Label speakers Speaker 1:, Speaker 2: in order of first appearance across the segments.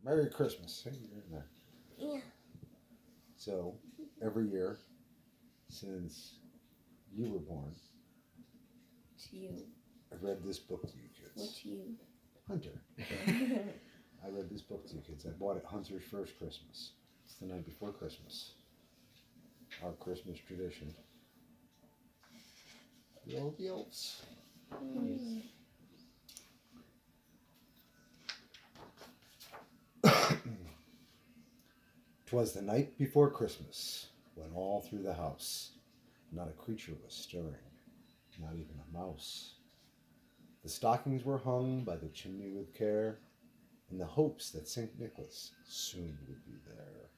Speaker 1: Merry Christmas. Hey, you're in there.
Speaker 2: Yeah.
Speaker 1: So, every year since you were born,
Speaker 2: To you.
Speaker 1: I've read this book to you kids.
Speaker 2: What's you?
Speaker 1: Hunter. I read this book to you kids. I bought it Hunter's first Christmas. It's the night before Christmas. Our Christmas tradition. The elves.
Speaker 2: Mm.
Speaker 1: 'Twas the night before Christmas, when all through the house not a creature was stirring, not even a mouse. The stockings were hung by the chimney with care, in the hopes that St. Nicholas soon would be there.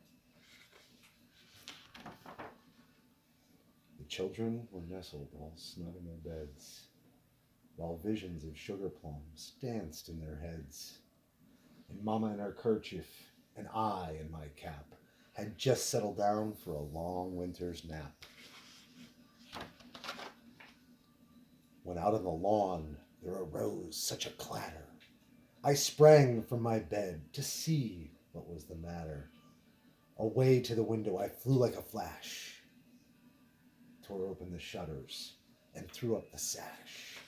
Speaker 1: The children were nestled all snug in their beds, while visions of sugar plums danced in their heads. And Mamma in her kerchief, and I in my cap, had just settled down for a long winter's nap. When out on the lawn there arose such a clatter, I sprang from my bed to see what was the matter. Away to the window I flew like a flash, tore open the shutters, and threw up the sash.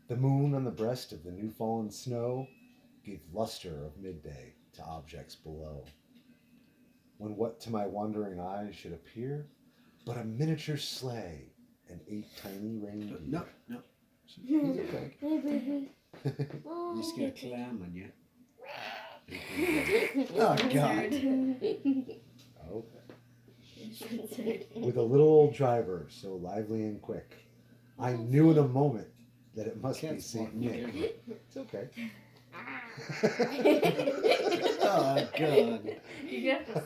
Speaker 1: The moon on the breast of the new fallen snow gave luster of midday to objects below, when what to my wondering eyes should appear but a miniature sleigh and 8 tiny reindeer.
Speaker 3: No.
Speaker 1: He's okay.
Speaker 2: Hey, baby.
Speaker 3: You just get a clam on you.
Speaker 1: Oh, God. Oh. With a little old driver so lively and quick, I knew in a moment that it must be
Speaker 3: Cat's
Speaker 1: St.
Speaker 3: walking
Speaker 1: Nick. It's okay.
Speaker 3: Oh, God.
Speaker 2: You have to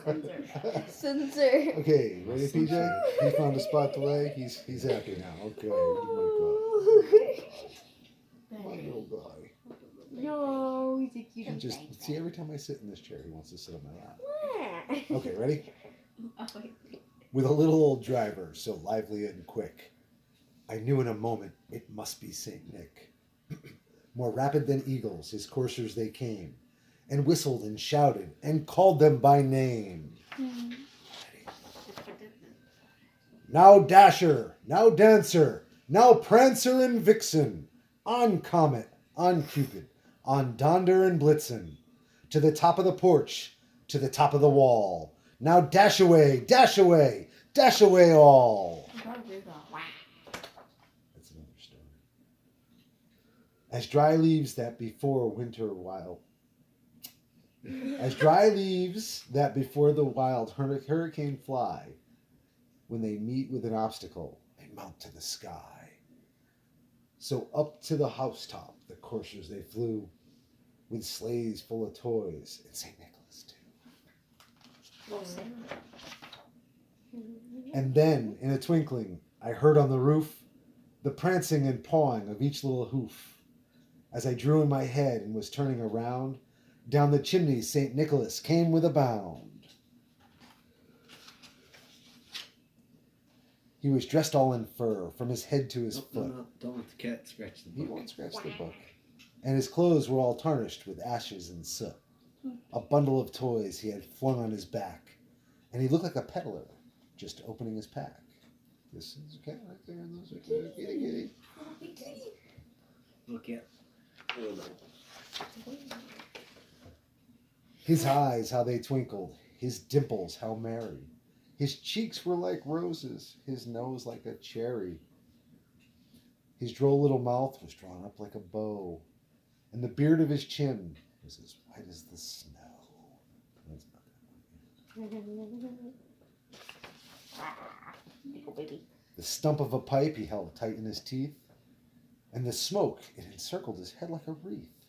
Speaker 2: censor.
Speaker 1: Okay, ready, PJ? He found a spot to lay. He's happy now. Okay, oh my God. My little guy.
Speaker 2: No, he's a cute.
Speaker 1: He just see every time I sit in this chair, he wants to sit on my lap.
Speaker 2: Yeah.
Speaker 1: Okay, ready?
Speaker 2: Oh, wait.
Speaker 1: With a little old driver so lively and quick, I knew in a moment it must be St. Nick. More rapid than eagles, his coursers they came, and whistled and shouted and called them by name. Now Dasher, now Dancer, now Prancer and Vixen, on Comet, on Cupid, on Donder and Blitzen, to the top of the porch, to the top of the wall. Now dash away, dash away, dash away all. That's another story. As dry leaves that before winter wild, as dry leaves that before the wild hurricane fly, when they meet with an obstacle, they mount to the sky. So up to the housetop the coursers they flew, with sleighs full of toys, and St. Nicholas too. And then, in a twinkling, I heard on the roof the prancing and pawing of each little hoof. As I drew in my head and was turning around, down the chimney St. Nicholas came with a bound. He was dressed all in fur, from his head to his foot.
Speaker 3: No, don't let the cat scratch the
Speaker 1: He
Speaker 3: book.
Speaker 1: won't scratch the book. And his clothes were all tarnished with ashes and soot. A bundle of toys he had flung on his back, and he looked like a peddler, just opening his pack. This is a cat right there, and those are kitty.
Speaker 3: Look at.
Speaker 1: His eyes, how they twinkled, his dimples, how merry. His cheeks were like roses, his nose like a cherry. His droll little mouth was drawn up like a bow, and the beard of his chin was as white as the snow. That's not that
Speaker 2: Little baby.
Speaker 1: The stump of a pipe he held tight in his teeth, and the smoke, it encircled his head like a wreath.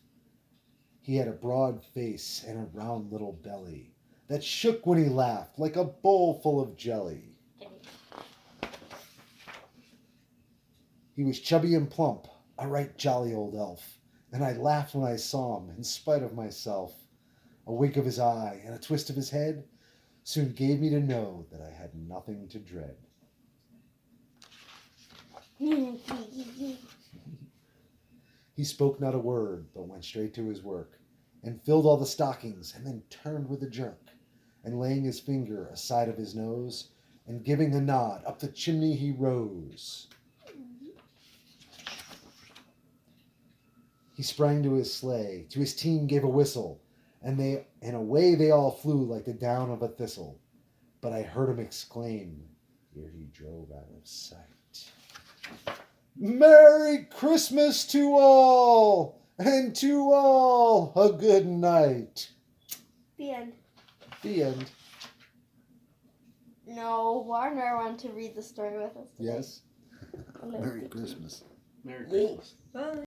Speaker 1: He had a broad face and a round little belly that shook when he laughed like a bowl full of jelly. He was chubby and plump, a right jolly old elf, and I laughed when I saw him in spite of myself. A wink of his eye and a twist of his head soon gave me to know that I had nothing to dread. He spoke not a word, but went straight to his work, and filled all the stockings, and then turned with a jerk, and laying his finger aside of his nose, and giving a nod, up the chimney he rose. He sprang to his sleigh, to his team gave a whistle, and away they all flew like the down of a thistle. But I heard him exclaim, ere he drove out of sight, "Merry Christmas to all, and to all a good night."
Speaker 2: The end.
Speaker 1: The end.
Speaker 2: No, Warner wanted to read the story with us today.
Speaker 1: Yes.
Speaker 2: Hello,
Speaker 1: Merry
Speaker 2: Vicky.
Speaker 1: Christmas.
Speaker 3: Merry Christmas.
Speaker 2: Bye.